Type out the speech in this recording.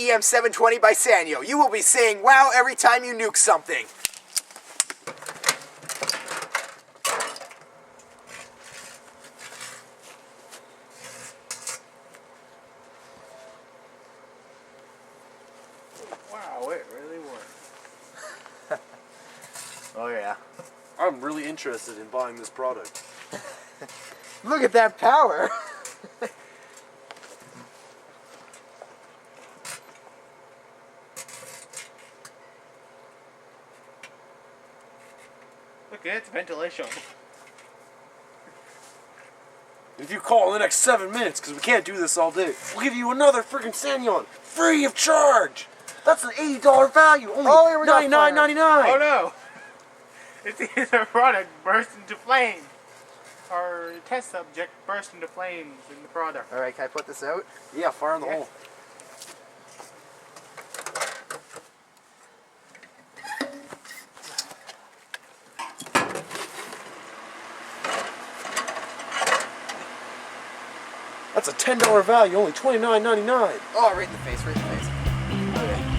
EM720 by Sanyo. You will be saying wow every time you nuke something. Wow, it really worked. Oh yeah. I'm really interested in buying this product. Look at that power. Look at its ventilation. If you call in the next 7 minutes, because we can't do this all day, we'll give you another friggin' Sanyon, free of charge. That's an $80 value, only here we go, $99.99. Oh no! It's our product burst into flames. Our test subject burst into flames in the product. Alright, can I put this out? Yeah, fire in the Yeah. hole. That's a $10 value, only $29.99. Oh, right in the face, right in the face. Okay.